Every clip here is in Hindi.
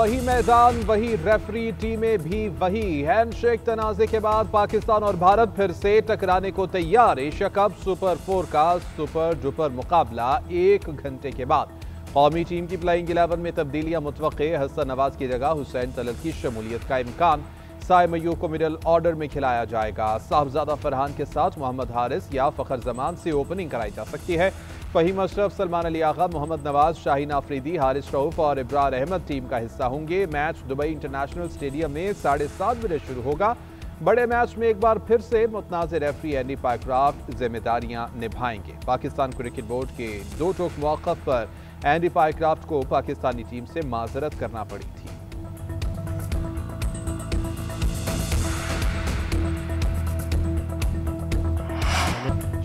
वही मैदान, वही रेफरी, टीमें भी वही। हैंडशेक तनाजे के बाद पाकिस्तान और भारत फिर से टकराने को तैयार। एशिया कप सुपर 4 का सुपर डुपर मुकाबला 1 घंटे के बाद। कौमी टीम की प्लेइंग 11 में तब्दीलियां मुतवक्के। हसन नवाज की जगह हुसैन तलल की शमूलियत का इम्कान। साइम अय्यूब को मिडिल ऑर्डर में खिलाया जाएगा। साहबजादा फरहान के साथ मोहम्मद हारिस या फखर जमान से ओपनिंग कराई जा सकती है। फहीम अशरफ, सलमान अली आगा, मोहम्मद नवाज, शाहीन आफरीदी, हारिस रऊफ और इब्रार अहमद टीम का हिस्सा होंगे। मैच दुबई इंटरनेशनल स्टेडियम में 7:30 बजे शुरू होगा। बड़े मैच में एक बार फिर से मुतनाज़ रेफरी एंडी पायक्राफ्ट जिम्मेदारियां निभाएंगे। पाकिस्तान क्रिकेट बोर्ड के 2 टोक मौक़िफ़ पर एंडी पायक्राफ्ट को पाकिस्तानी टीम से माजरत करना पड़ी थी।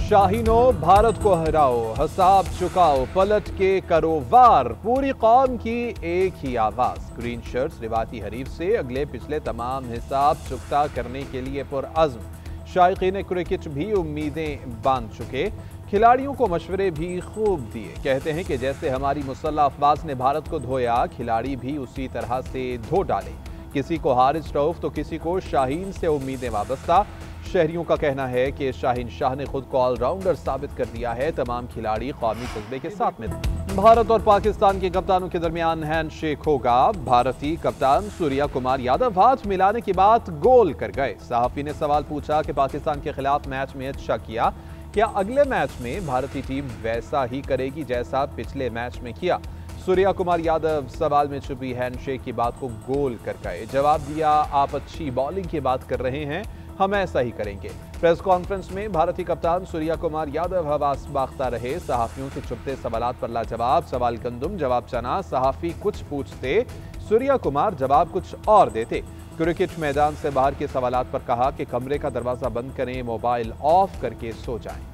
शाहीनो, भारत को हराओ, हिसाब चुकाओ, पलट के करो वार। पूरी कौम की एक ही आवाज। ग्रीन शर्ट्स रिवायती हरीफ से अगले पिछले तमाम हिसाब चुकता करने के लिए पुरअज़्म। शायकीन क्रिकेट भी उम्मीदें बांध चुके। खिलाड़ियों को मशवरे भी खूब दिए। कहते हैं कि जैसे हमारी मुसल्लह अफवाज ने भारत को धोया, खिलाड़ी भी उसी तरह से धो डाले। किसी को हारिस रऊफ तो किसी को शाहीन से उम्मीदें वाबस्ता। शहरियों का कहना है कि शाहीन शाह ने खुद को ऑलराउंडर साबित कर दिया है। तमाम खिलाड़ी कौमी जज्बे के साथ में। भारत और पाकिस्तान के कप्तानों के दरमियान हैंडशेक होगा। भारतीय कप्तान सूर्या कुमार यादव हाथ मिलाने की बात गोल कर गए। सहाफी ने सवाल पूछा कि पाकिस्तान के खिलाफ मैच में अच्छा किया, क्या अगले मैच में भारतीय टीम वैसा ही करेगी जैसा पिछले मैच में किया? सूर्या कुमार यादव सवाल में छुपी हैंडशेक की बात को गोल कर गए। जवाब दिया, आप अच्छी बॉलिंग की बात कर रहे हैं, हम ऐसा ही करेंगे। प्रेस कॉन्फ्रेंस में भारतीय कप्तान सूर्या कुमार यादव हवास बाख्ता रहे। सहाफियों से छुपते सवालात पर लाजवाब। सवाल गंदुम, जवाब चना। सहाफी कुछ पूछते, सूर्या कुमार जवाब कुछ और देते। क्रिकेट मैदान से बाहर के सवालात पर कहा कि कमरे का दरवाजा बंद करें, मोबाइल ऑफ करके सो जाएं।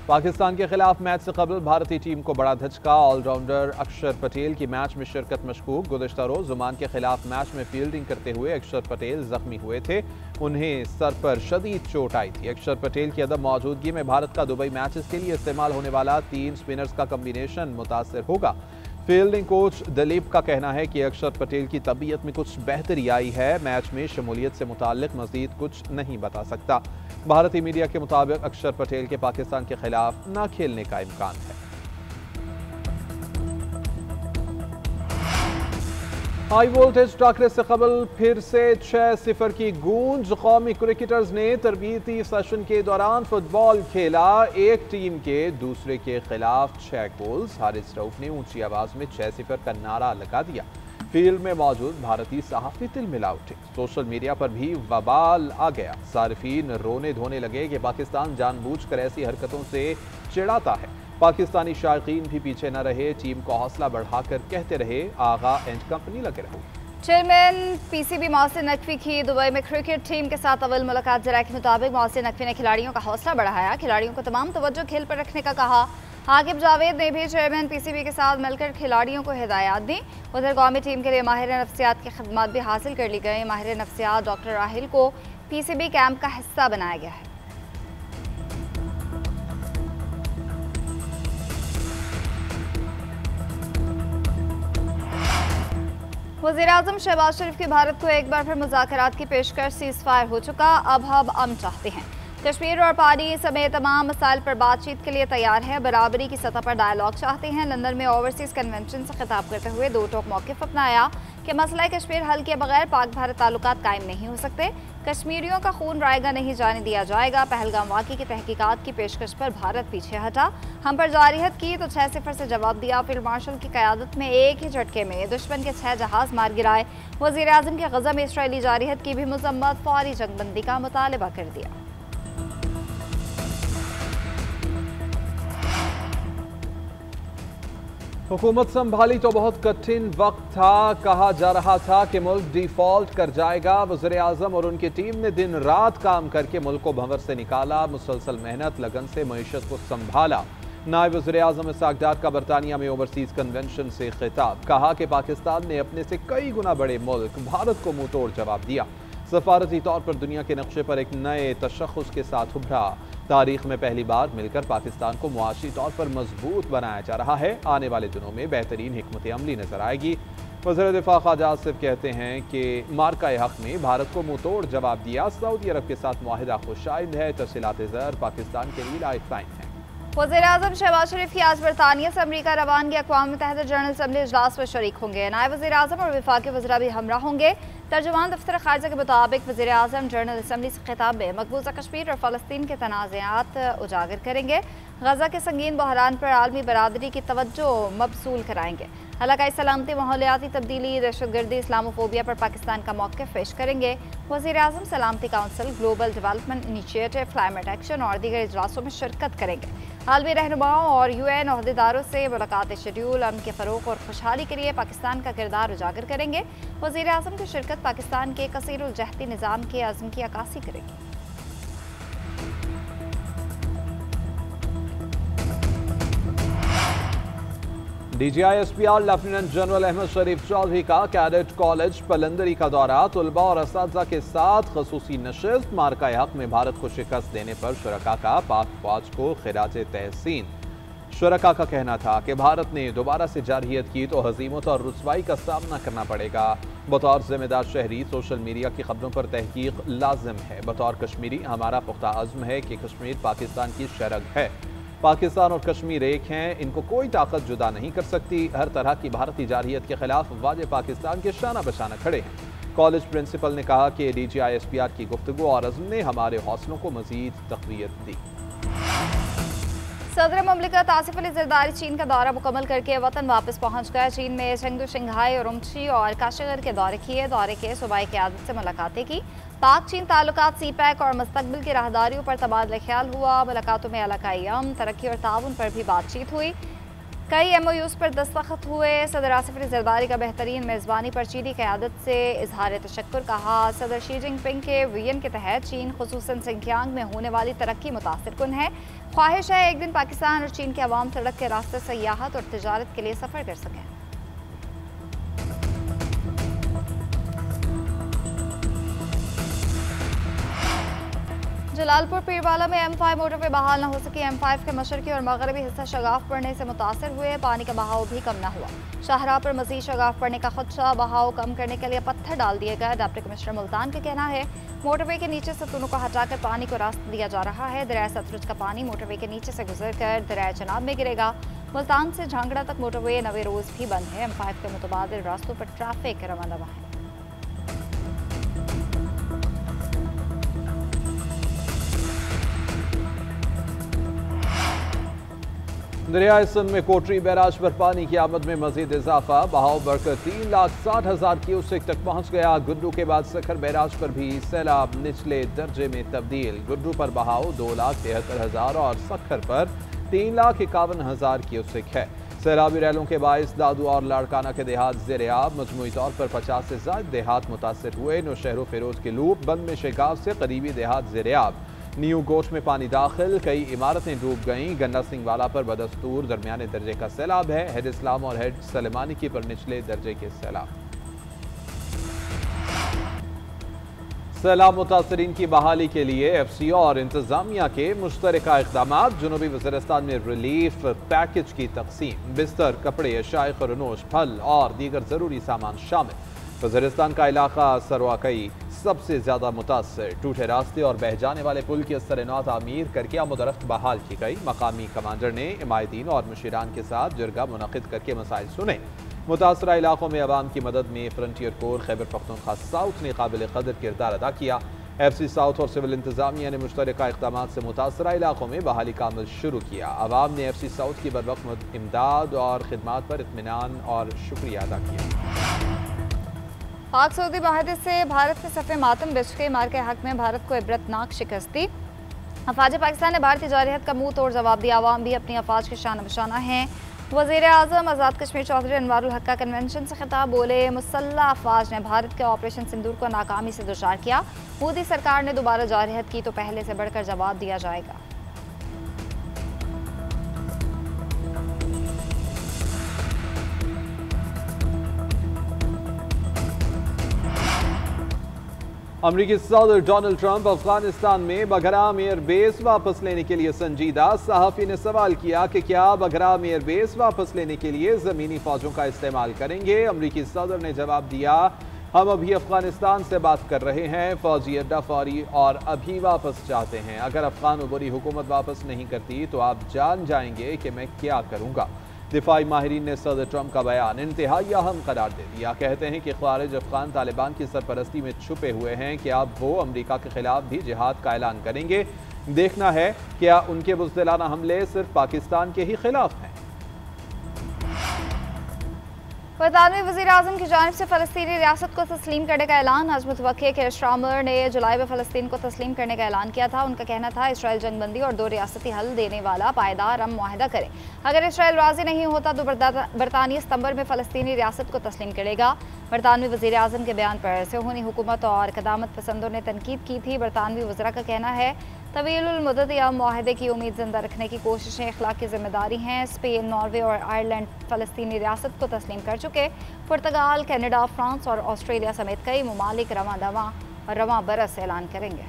पाकिस्तान के खिलाफ मैच से कबल भारतीय टीम को बड़ा धचका। ऑलराउंडर अक्षर पटेल की मैच में शिरकत मशकूक। गुज़िश्ता रोज ओमान के खिलाफ मैच में फील्डिंग करते हुए अक्षर पटेल जख्मी हुए थे। उन्हें सर पर शदीद चोट आई थी। अक्षर पटेल की अदम मौजूदगी में भारत का दुबई मैचेस के लिए इस्तेमाल होने वाला 3 स्पिनर्स का कम्बिनेशन मुतासिर होगा। फील्डिंग कोच दिलीप का कहना है कि अक्षर पटेल की तबीयत में कुछ बेहतरी आई है। मैच में शमूलियत से मुताल्लिक मजीद कुछ नहीं बता सकता। भारतीय मीडिया के मुताबिक अक्षर पटेल के पाकिस्तान के खिलाफ न खेलने का इम्कान है। हाई वोल्टेज टाकरे से कबल फिर से 6-0 की गूंज। कौमी क्रिकेटर्स ने तरबीती सेशन के दौरान फुटबॉल खेला। एक टीम के दूसरे के खिलाफ 6 गोल्स। हारिस रऊफ ने ऊंची आवाज में 6-0 का नारा लगा दिया। फील्ड में मौजूद भारतीय सहाफी तिलमिला उठे। सोशल मीडिया पर भी वबाल आ गया। सार्फिन रोने धोने लगे कि पाकिस्तान जानबूझकर ऐसी हरकतों से चिढ़ाता है। पाकिस्तानी शायकीन भी पीछे न रहे। टीम को हौसला बढ़ाकर कहते रहे, आगा एंड कंपनी लगे रहो। चेयरमैन पीसीबी मोहसिन नकवी की दुबई में क्रिकेट टीम के साथ अव्वल मुलाकात। जरा के मुताबिक मोहसिन नकवी ने खिलाड़ियों का हौसला बढ़ाया। खिलाड़ियों को तमाम तवज्जो खेल पर रखने का कहा। आकिब जावेद ने भी चेयरमैन पीसीबी के साथ मिलकर खिलाड़ियों को हिदायत दी। उधर कौमी टीम के लिए माहिर नफ्सियात की खिदमत भी हासिल कर ली गई। माहिर नफ्सियात डॉक्टर राहिल को पीसीबी कैंप का हिस्सा बनाया गया है। वज़ीर-ए-आज़म शहबाज शरीफ की भारत को एक बार फिर मुज़ाकरात की पेशकश। सीज़फायर हो चुका, अब हम अमन चाहते हैं। कश्मीर और पानी समेत तमाम मसाइल पर बातचीत के लिए तैयार है। बराबरी की सतह पर डायलॉग चाहते हैं। लंदन में ओवरसीज़ कन्वेंशन से खिताब करते हुए 2 टोक मौक़िफ़ अपनाया कि मसला कश्मीर हल किए बगैर पाक भारत ताल्लुकात कायम नहीं हो सकते। कश्मीरियों का खून रायगा नहीं जाने दिया जाएगा। पहलगाम वाक़े की तहकीकात की पेशकश पर भारत पीछे हटा। हम पर जारियत की तो 6-0 से जवाब दिया। फील्ड मार्शल की क़यादत में एक ही झटके में दुश्मन के 6 जहाज़ मार गिराए। वज़ीर-ए-आज़म के ग़ज़ा में इसराइली जारियत की भी मज़म्मत। फौरी जंगबंदी का मुतालबा कर दिया। हुकूमत संभाली तो बहुत कठिन वक्त था। कहा जा रहा था कि मुल्क डिफॉल्ट कर जाएगा। वज़ीर-ए-आज़म और उनकी टीम ने दिन रात काम करके मुल्क को भंवर से निकाला। मुसलसल मेहनत लगन से मईशत को संभाला। नायब वज़ीर-ए-आज़म इसाक डार का बरतानिया में ओवरसीज़ कन्वेंशन से खिताब। कहा कि पाकिस्तान ने अपने से कई गुना बड़े मुल्क भारत को मुंह तोड़ जवाब दिया। सफारती तौर पर दुनिया के नक्शे पर एक नए तशख़्ख़ुस के साथ उभरा। तारीख में पहली बार मिलकर पाकिस्तान को मुआशी तौर पर मजबूत बनाया जा रहा है। आने वाले दिनों में बेहतरीन हिकमत अमली नजर आएगी। वज़ीर दिफा ख्वाजा आसिफ कहते हैं कि मार्का हक में भारत को मुंह तोड़ जवाब दिया। सऊदी अरब के साथ मुआहिदा खुशाइंद है। तफसीलात ज़र पाकिस्तान के लिए लाइफलाइन है। वज़ीर आज़म शहबाज शरीफ की आज बरतानिया से अमरीका रवानगी अक़वाम मुत्तहिदा जनरल असम्बली इजलास में शरीक होंगे। नायब वज़ीर आज़म और वफाकी वज़रा भी हमरा होंगे। तर्जुमान दफ्तर ख़ारिजा के मुताबिक वज़ीर आज़म जनरल असम्बली से खिताब में मकबूजा कश्मीर और फ़लस्तीन के तनाज़ात उजागर करेंगे। गजा के संगीन बहरान पर आलमी बरादरी की तवज्जो मबसूल कराएंगे। इलाकाई सलामती, माहौलियाती तब्दीली, दहशतगर्दी, इस्लामोफोबिया पर पाकिस्तान का मौक़िफ़ पेश करेंगे। वज़ीर आज़म सलामती council, global development initiative, climate action और दीगर इजलासों में शिरकत करेंगे। आलमी रहनुमाओं और UN अहदेदारों से मुलाकात शेड्यूल, अमन के फ़रोग़ और खुशहाली के लिए पाकिस्तान का किरदार उजागर करेंगे। वज़ीर आज़म की शिरकत पाकिस्तान के कसीरुल जहती निज़ाम के अज़्म की अक्कासी करेगी। DGISPR लेफ्टिनेंट जनरल अहमद शरीफ चौधरी का कैडेट कॉलेज पलंदरी का दौरा। तुलबा और असातिज़ा के साथ खसूसी नशिस्त। मार्का हक में भारत को शिकस्त देने पर शुरका का पाक फौज को खिराज तहसीन। शुरका का कहना था कि भारत ने दोबारा से जारहियत की तो हजीमत और रुसवाई का सामना करना पड़ेगा। बतौर जिम्मेदार शहरी सोशल मीडिया की खबरों पर तहकीक लाजिम है। बतौर कश्मीरी हमारा पुख्ता अज़्म है कि कश्मीर पाकिस्तान की शरग है। पाकिस्तान और कश्मीर एक हैं, इनको कोई ताकत जुदा नहीं कर सकती। हर तरह की भारतीय जारहियत के खिलाफ वाजे पाकिस्तान के शाना बशाना खड़े हैं। कॉलेज प्रिंसिपल ने कहा कि DGISPR की गुफ्तगू और अज़्म ने हमारे हौसलों को मजीद तक़वियत दी। सदर ममलिकत आसिफ अली ज़रदारी चीन का दौरा मुकम्मल करके वतन वापस पहुंच गया। चीन में चेंगडू, शंघाई, उरुमची और काशीगर के दौरे किए। दौरे के सूबाई क़यादत से मुलाकातें की। पाक चीन ताल्लुकात, CPEC और मुस्तक़बिल की राहदारियों पर तबादला ख्याल हुआ। मुलाकातों में इलाकाई अमन, तरक्की और ताउन पर भी बातचीत हुई। कई MOUs पर दस्तखत हुए। सदर आसिफ अली ज़रदारी का बेहतरीन मेज़बानी पर चीनी क़यादत से इजहार तशक्कुर कहा। सदर शी जिनपिंग के विजन के तहत चीन खुसूसन सिंकियांग में होने वाली तरक्की मुतासिर कुन है। ख्वाहिश है एक दिन पाकिस्तान और चीन के अवाम सड़क के रास्ते सयाहत और तिजारत के लिए सफ़र कर सकें। जलालपुर पीरवाला में M5 मोटरवे बहाल न हो सकी। M5 के मशरकी और मगरबी हिस्सा शगाफ पड़ने से मुतासर हुए। पानी का बहाव भी कम न हुआ। शाहराह पर मजीद शगाफ पड़ने का खदशा। बहाव कम करने के लिए पत्थर डाल दिए गए। डिप्टी कमिश्नर मुल्तान का कहना है मोटरवे के नीचे सतूनों को हटाकर पानी को रास्ता दिया जा रहा है। दरिया सतलुज का पानी मोटरवे के नीचे से गुजर कर दरिया चनाब में गिरेगा। मुल्तान से झांगड़ा तक मोटरवे नवे रोज भी बंद है। M5 के मुतबादिल रास्तों पर ट्रैफिक रवाना रहा है। दरियाए सिंध में कोटरी बैराज पर पानी की आमद में मजीद इजाफा। बहाव बढ़कर 3,60,000 क्यूसेक तक पहुंच गया। गुड्डू के बाद सखर बैराज पर भी सैलाब निचले दर्जे में तब्दील। गुड्डू पर बहाव 2,73,000 और सखर पर 3,51,000 क्यूसेक है। सैलाबी रैलों के बायस दादू और लाड़काना के देहात ज़ेर-ए-आब। मजमूई तौर पर 50 से ज़ायद देहात मुतासर हुए। नौशहर फिरोज के लूप, बंद में शेगाव से करीबी देहात ज़ेर-ए-आब। न्यू गोश में पानी दाखिल, कई इमारतें डूब गईं। गन्ना सिंह वाला पर बदस्तूर दरमियाने दर्जे का सैलाब है। हेड इस्लाम और हेड सलेमानी की पर निचले दर्जे के सैलाब। सैलाब मुतासरीन की बहाली के लिए FCO और इंतजामिया के मुश्तरका इक़दामात। जनूबी वज़ीरिस्तान में रिलीफ पैकेज की तक़सीम। बिस्तर, कपड़े, अशाए खरनोश, फल और दीगर ज़रूरी सामान शामिल। वज़ीरिस्तान का इलाका सरवाकई सबसे ज़्यादा मुतासर। टूटे रास्ते और बह जाने वाले पुल की असर-ए-नौ तामीर करके आमद-ओ-रफ्त बहाल की गई। मकामी कमांडर ने इमायतीन और मुशीरान के साथ जरगा मुनक़िद करके मसाइल सुने। मुतासरा इलाकों में अवाम की मदद में frontier core Khyber Pakhtunkhwa south ने काबिल कदर किरदार अदा किया। FC साउथ और सिविल इंतजामिया ने मुश्तरका इक़दामात से मुतासरा इलाकों में बहाली का अमल शुरू किया। अवाम ने FC साउथ की बरवक्त इमदाद और खिदमात पर इत्मीनान और शुक्रिया अदा किया। पाक सऊदी माहदे से भारत के सफ़े मातम बिछ के मार्के हक में भारत को इबरतनाक शिकस्ती। अफवाज पाकिस्तान ने भारतीय जारहियत का मुंह तोड़ जवाब दिया। अवाम भी अपनी अफवाज के शान बशाना हैं। वज़ीर आज़म आज़ाद कश्मीर चौधरी अनवारुल हक का कन्वेंशन से खिताब। बोले मुसल्लह अफवाज ने भारत के ऑपरेशन सिंदूर को नाकामी से दुचार किया। मोदी सरकार ने दोबारा जारहियत की तो पहले से बढ़कर जवाब दिया जाएगा। अमरीकी सदर डोनाल्ड ट्रंप अफगानिस्तान में बगराम एयरबेस वापस लेने के लिए संजीदा। सहाफी ने सवाल किया कि क्या बगराम एयरबेस वापस लेने के लिए जमीनी फौजों का इस्तेमाल करेंगे। अमरीकी सदर ने जवाब दिया, हम अभी अफगानिस्तान से बात कर रहे हैं, फौजी अड्डा फौरी और अभी वापस चाहते हैं। अगर अफगान उबरी हुकूमत वापस नहीं करती तो आप जान जाएंगे कि मैं क्या करूंगा। दिफाई माहिरीन ने सदर ट्रंप का बयान इंतहाई अहम करार दे दिया। कहते हैं कि खारिज अफगान तालिबान की सरपरस्ती में छुपे हुए हैं कि अब वो अमरीका के खिलाफ भी जिहाद का ऐलान करेंगे। देखना है क्या उनके बुज़दिलाना हमले सिर्फ पाकिस्तान के ही खिलाफ हैं। बरतानवी वज़ीर-ए-आज़म की जानिब से फ़लस्तीनी रियासत को तस्लीम करने का ऐलान। आज मुतवक्किल केयर स्टारमर ने जुलाई में फ़लस्तीन को तस्लीम करने का ऐलान किया था। उनका कहना था इसराइल जंगबंदी और 2 रियासती हल देने वाला पायदार अमन मुआहदा करे। अगर इसराइल राज़ी नहीं होता तो बरतानिया सितंबर में फ़लस्तीनी रियासत को तस्लीम करेगा। बरतानवी वज़ीर-ए-आज़म के बयान पर सेहूनी हुकूमत और क़दामत पसंदों ने तनकीद की थी। बरतानवी वज़रा का कहना है तवीलुल मुद्दत या मुआहदे की उम्मीद जिंदा रखने की कोशिशें इखलाकी जिम्मेदारी हैं। स्पेन, नॉर्वे और आयरलैंड फ़लस्तीनी रियासत को तस्लीम कर चुके। पुर्तगाल, कनाडा, फ्रांस और ऑस्ट्रेलिया समेत कई ममालिक रवां दवा और रवां बरस ऐलान करेंगे।